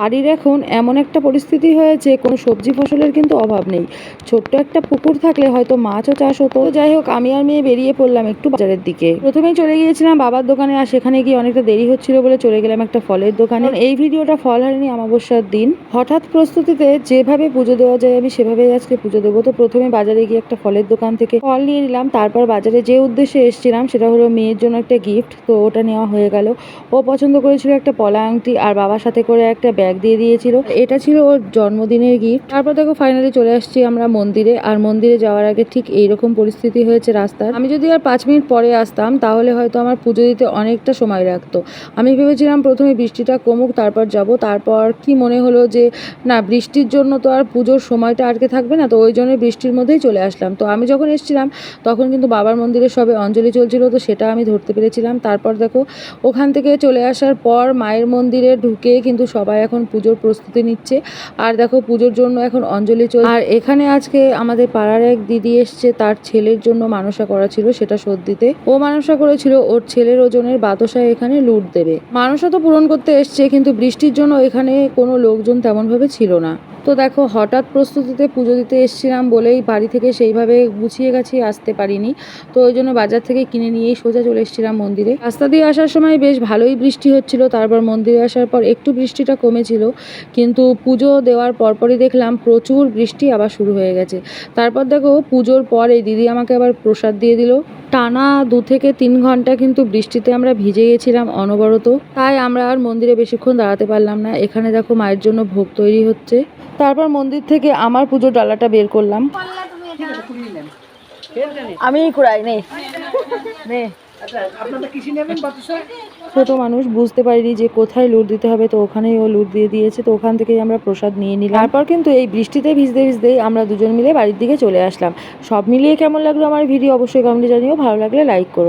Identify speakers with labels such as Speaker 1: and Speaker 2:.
Speaker 1: বাড়ির এখন এমন একটা পরিস্থিতি হয়েছে, কোনো সবজি ফসলের কিন্তু অভাব নেই। ছোট্ট একটা পুকুর থাকলে হয়তো মাছও চাষ হতো। যাই হোক, আমি আর মেয়ে বেরিয়ে পড়লাম একটু বাজারের দিকে। প্রথমেই চলে গিয়েছিলাম বাবার দোকানে, আর সেখানে গিয়ে অনেকটা দেরি হচ্ছিল বলে চলে গেলাম একটা ফলের দোকানে। এই ভিডিওটা ফলহারিণী অমাবস্যার দিন। হঠাৎ প্রস্তুতিতে যেভাবে পুজো দেওয়া যায় আমি সেভাবেই আজকে পুজো দেবো। তো প্রথমে বাজারে গিয়ে একটা ফলের দোকান থেকে ফল নিয়ে নিলাম। তারপর বাজারে যে উদ্দেশ্যে এসেছিলাম সেটা হলো মেয়ের জন্য একটা গিফট, তো ওটা নেওয়া হয়ে গেল। ও পছন্দ করেছিল একটা পলা আংটি, আর বাবার সাথে করে একটা ব্যাগ দিয়ে দিয়েছিল। এটা ছিল ওর জন্মদিনের গিফট। তারপর দেখো ফাইনালি চলে আসছি আমরা মন্দিরে। আর মন্দিরে যাওয়ার আগে ঠিক এইরকম পরিস্থিতি হয়েছে রাস্তার। আমি যদি আর 5 মিনিট পরে আসতাম তাহলে হয়তো আমার পুজো দিতে অনেকটা সময় লাগতো। আমি ভেবেছিলাম প্রথমে বৃষ্টিটা কমুক তারপর যাব। তারপর কি মনে হলো যে না, বৃষ্টির জন্য তো আর পুজোর সময়টা আটকে থাকবে না, তো ওই জন্য বৃষ্টির মধ্যেই চলে আসলাম। তো আমি যখন এসেছিলাম তখন কিন্তু বাবার মন্দিরে সবে অঞ্জলি চলছিল, তো সেটা আমি ধরতে পেরেছিলাম। তারপর দেখো ওখান থেকে চলে আসার পর মায়ের মন্দিরে ঢুকে কিন্তু সবাই এখন পুজোর প্রস্তুতি নিচ্ছে। আর দেখো পুজোর জন্য এখন অঞ্জলি চলছে। আর এখানে আজকে আমাদের পাড়ার এক দিদি এসছে, তার ছেলের জন্য মানসা করা ছিল সেটা শোধ দিতে। ও মানসা করেছিল ওর ছেলের ওজনের বাতাসায় এখানে লুট দেবে। মানসা তো পূরণ করতে এসছে, কিন্তু বৃষ্টির জন্য এখানে কোনো লোকজন তেমনভাবে ছিল না। তো দেখো হঠাৎ প্রস্তুতিতে পুজো দিতে এসেছিলাম বলেই বাড়ি থেকে সেইভাবে গুছিয়ে গাছিয়ে আসতে পারিনি। তো ওই জন্য বাজার থেকে কিনে নিয়েই সোজা চলে এসেছিলাম মন্দিরে। রাস্তা দিয়ে আসার সময় বেশ ভালোই বৃষ্টি হচ্ছিল, তারপর মন্দিরে আসার পর একটু বৃষ্টিটা কমেছিল, কিন্তু পুজো দেওয়ার পরপরই দেখলাম প্রচুর বৃষ্টি আবার শুরু হয়ে গেছে। তারপর দেখো পুজোর পরে দিদি আমাকে আবার প্রসাদ দিয়ে দিল। টানা 2 থেকে 3 ঘন্টা কিন্তু বৃষ্টিতে আমরা ভিজে গেছিলাম অনবরত, তাই আমরা আর মন্দিরে বেশিক্ষণ দাঁড়াতে পারলাম না। এখানে দেখো মায়ের জন্য ভোগ তৈরি হচ্ছে। তারপর মন্দির থেকে আমার পুজোর ডালাটা বের করলাম। আমি কুড়াই নে ছোট মানুষ বুঝতে পারিনি যে কোথায় লুট দিতে হবে, তো ওখানেই ও লুট দিয়ে দিয়েছে। তো ওখান থেকেই আমরা প্রসাদ নিয়ে নিলাম। তারপর কিন্তু এই বৃষ্টিতে ভিজতে ভিজতেই আমরা দুজন মিলে বাড়ির দিকে চলে আসলাম। সব মিলিয়ে কেমন লাগলো আমার ভিডিও অবশ্যই কমেন্টে জানিও। ভালো লাগলে লাইক করো।